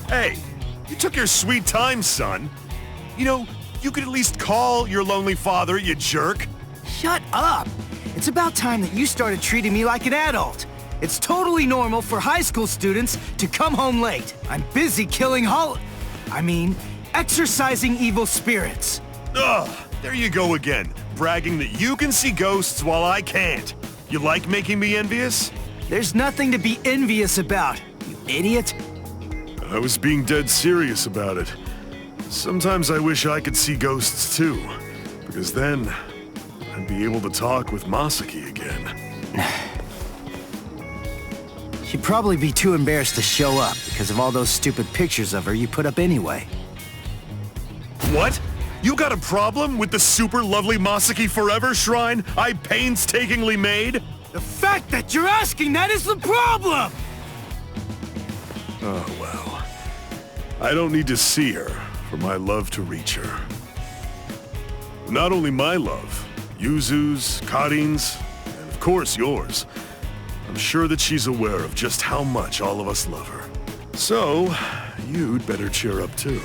Hey, you took your sweet time, son. You know, you could at least call your lonely father, you jerk. Shut up! It's about time that you started treating me like an adult. It's totally normal for high school students to come home late. I'm busy killing exorcising evil spirits. Ugh, there you go again, bragging that you can see ghosts while I can't. You like making me envious? There's nothing to be envious about, you idiot. I was being dead serious about it. Sometimes I wish I could see ghosts too, because then I'd be able to talk with Masaki again. She'd probably be too embarrassed to show up because of all those stupid pictures of her you put up anyway. What? You got a problem with the super lovely Masaki Forever shrine I painstakingly made? The fact that you're asking that is the problem! Oh, well. I don't need to see her for my love to reach her. Not only my love, Yuzu's, Karin's, and of course yours. I'm sure that she's aware of just how much all of us love her. So, you'd better cheer up too.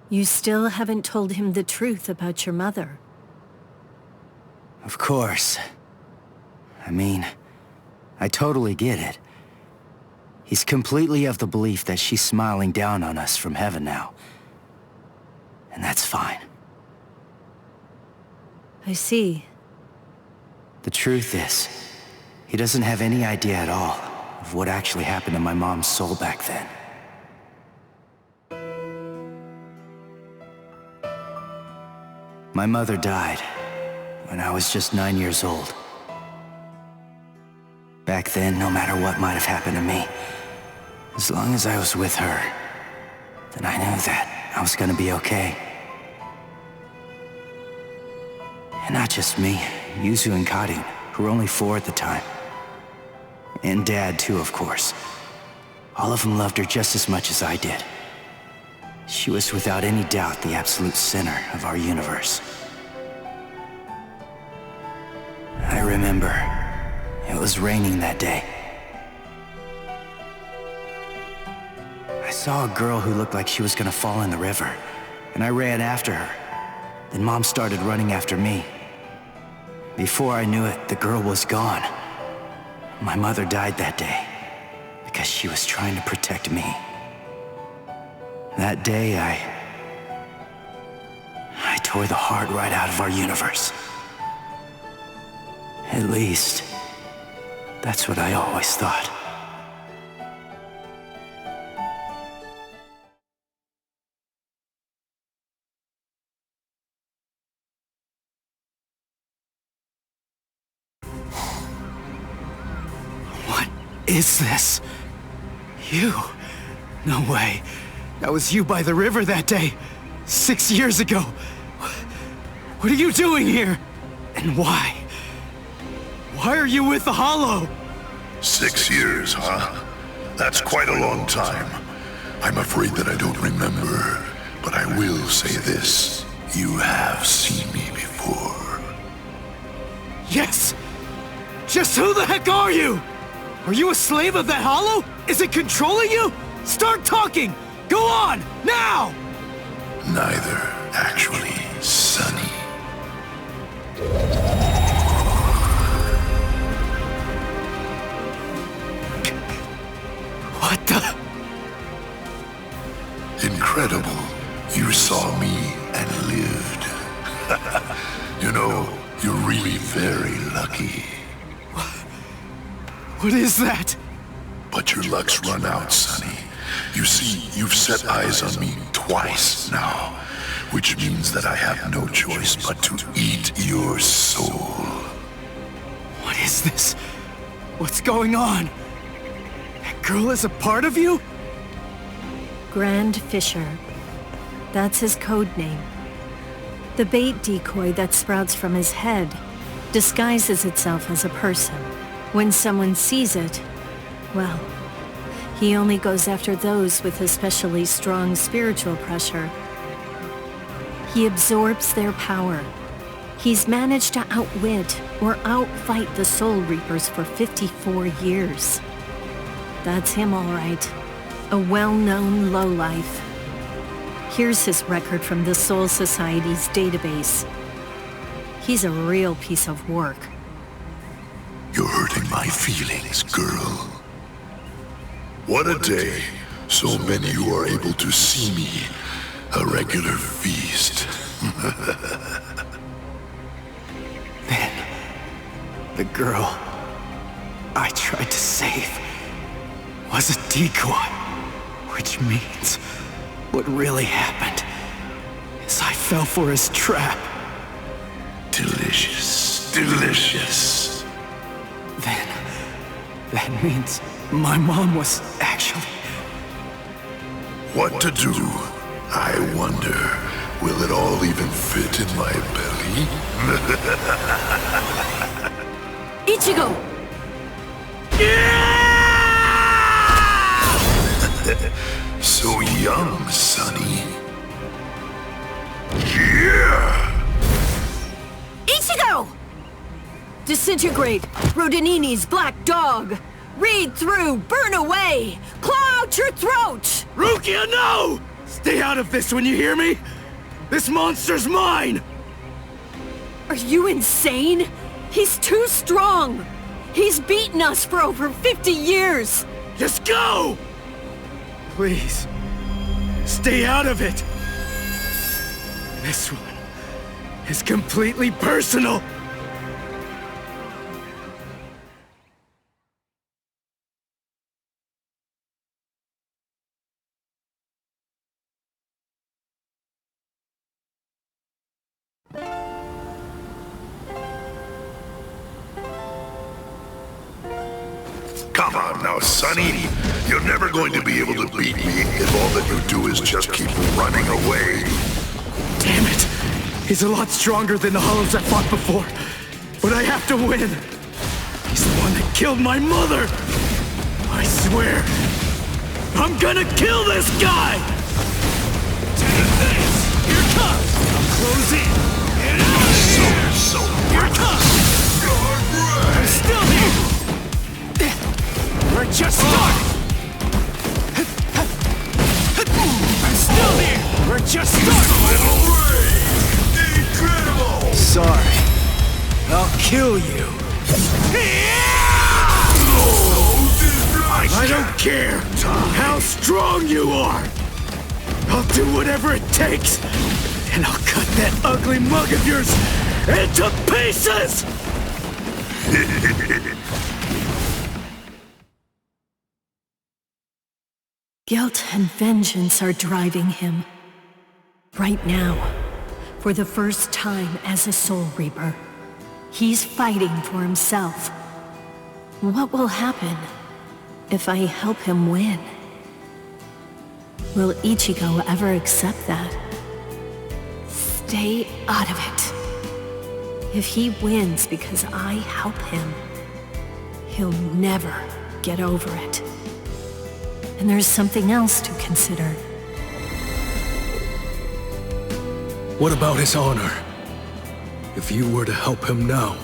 You still haven't told him the truth about your mother. Of course. I totally get it. He's completely of the belief that she's smiling down on us from heaven now. And that's fine. I see. The truth is, he doesn't have any idea at all of what actually happened to my mom's soul back then. My mother died when I was just 9 years old. Back then, no matter what might have happened to me, as long as I was with her, then I knew that I was gonna be okay. And not just me, Yuzu and Karin, who were only 4 at the time. And Dad too, of course. All of them loved her just as much as I did. She was without any doubt the absolute center of our universe. I remember, it was raining that day. I saw a girl who looked like she was gonna fall in the river, and I ran after her. Then Mom started running after me. Before I knew it, the girl was gone. My mother died that day because she was trying to protect me. That day, I tore the heart right out of our universe. At least, that's what I always thought. What is this? You? No way. That was you by the river that day, 6 years ago. What are you doing here? And why? Why are you with the Hollow? 6 years, huh? That's quite a long time. I'm afraid that I don't remember, but I will say this. You have seen me before. Yes! Just who the heck are you? Are you a slave of that Hollow? Is it controlling you? Start talking! Go on, now! Neither, actually, Sonny. What the? Incredible. You saw me and lived. You know, you're really very lucky. What is that? But your luck's run out, Sonny. You see, you've set eyes on me twice now, which means that I have no choice but to eat your soul. What is this? What's going on? That girl is a part of you? Grand Fisher. That's his code name. The bait decoy that sprouts from his head disguises itself as a person. When someone sees it, Well, he only goes after those with especially strong spiritual pressure. He absorbs their power. He's managed to outwit or outfight the Soul Reapers for 54 years. That's him, all right. A well-known lowlife. Here's his record from the Soul Society's database. He's a real piece of work. You're hurting my feelings, girl. What a day. So many who are able to see me. A regular feast. Then, the girl I tried to save was a decoy. Which means what really happened is I fell for his trap. Delicious. Delicious. Then, that means my mom was actually... What to do? I wonder, will it all even fit in my belly? Ichigo! So young, Sonny. Yeah! Ichigo! Disintegrate, Rodinini's black dog! Read through, burn away! Claw out your throat! Rukia, no! Stay out of this when you hear me! This monster's mine! Are you insane? He's too strong! He's beaten us for over 50 years! Just go! Please, stay out of it! This one is completely personal! Come on now, Sonny. You're never going to be able to beat me if all that you do is just keep running away. Damn it! He's a lot stronger than the Hollows I fought before. But I have to win! He's the one that killed my mother! I swear, I'm gonna kill this guy! Take this! Here it comes! I'm closing! Get out of here! So Here it comes! I'm still here! We're just starting! I'm still here! We're just starting! incredible! Sorry. I'll kill you. I don't care how strong you are! I'll do whatever it takes! And I'll cut that ugly mug of yours into pieces! Guilt and vengeance are driving him. Right now, for the first time as a Soul Reaper, he's fighting for himself. What will happen if I help him win? Will Ichigo ever accept that? Stay out of it. If he wins because I help him, he'll never get over it. And there's something else to consider. What about his honor? If you were to help him now,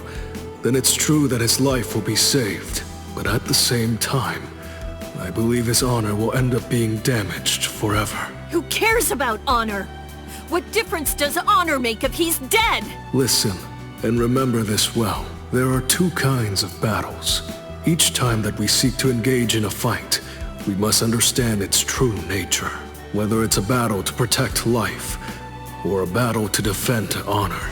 then it's true that his life will be saved. But at the same time, I believe his honor will end up being damaged forever. Who cares about honor? What difference does honor make if he's dead? Listen, and remember this well. There are two kinds of battles. Each time that we seek to engage in a fight, we must understand its true nature. Whether it's a battle to protect life, or a battle to defend honor.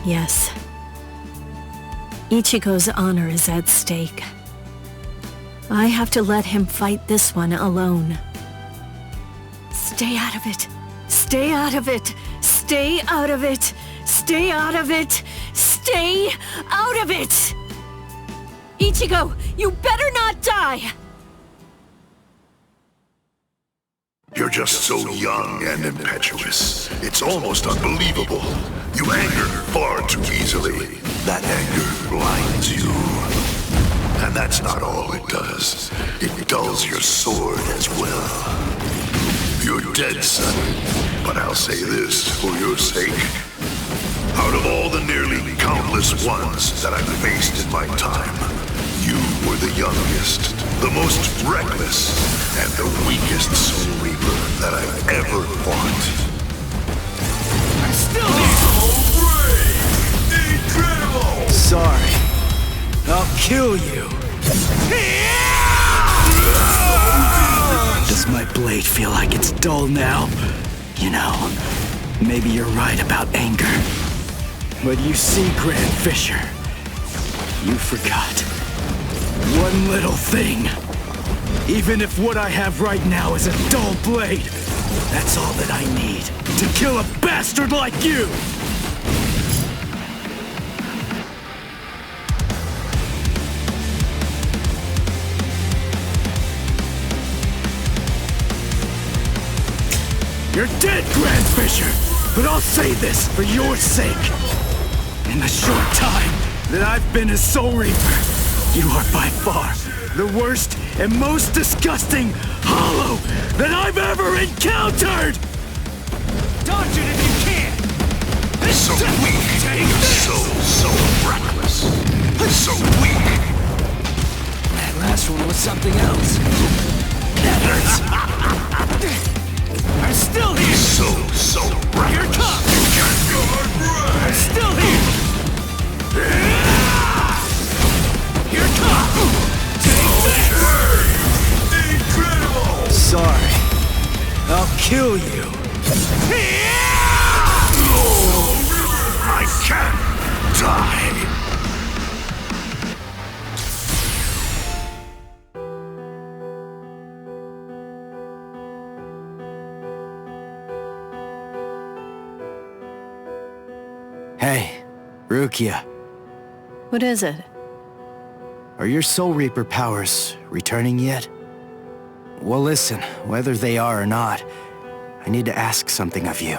Yes. Ichigo's honor is at stake. I have to let him fight this one alone. Stay out of it. Stay out of it. Stay out of it. Stay out of it. Stay out of it! Ichigo, you better not die! You're just so young and impetuous. It's almost unbelievable. You anger far too easily. That anger blinds you. And that's not all it does. It dulls your sword as well. You're dead, son. But I'll say this for your sake. Out of all the nearly countless ones that I've faced in my time, you were the youngest, the most reckless, and the weakest Soul Reaper that I've ever fought. I'm still here! Incredible! Sorry. I'll kill you. Does my blade feel like it's dull now? You know, maybe you're right about anger. But you see, Grand Fisher, you forgot one little thing. Even if what I have right now is a dull blade, that's all that I need to kill a bastard like you! You're dead, Grand Fisher! But I'll say this for your sake. In the short time that I've been a Soul Reaper, you are by far the worst and most disgusting hollow that I've ever encountered! Dodge it if you can! So weak, so reckless, so weak. That last one was something else. That hurts. I'm still here! So reckless. Here it comes! You can't go I'm still here! Here it comes! Incredible! Sorry. I'll kill you. I can't die. Hey, Rukia. What is it? Are your Soul Reaper powers returning yet? Well, listen, whether they are or not, I need to ask something of you.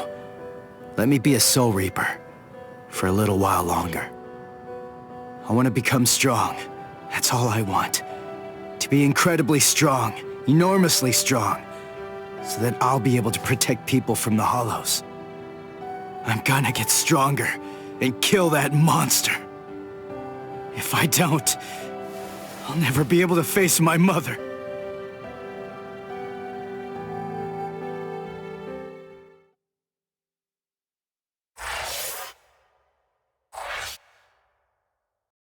Let me be a Soul Reaper for a little while longer. I want to become strong. That's all I want. To be incredibly strong, enormously strong, so that I'll be able to protect people from the Hollows. I'm gonna get stronger and kill that monster. If I don't, I'll never be able to face my mother.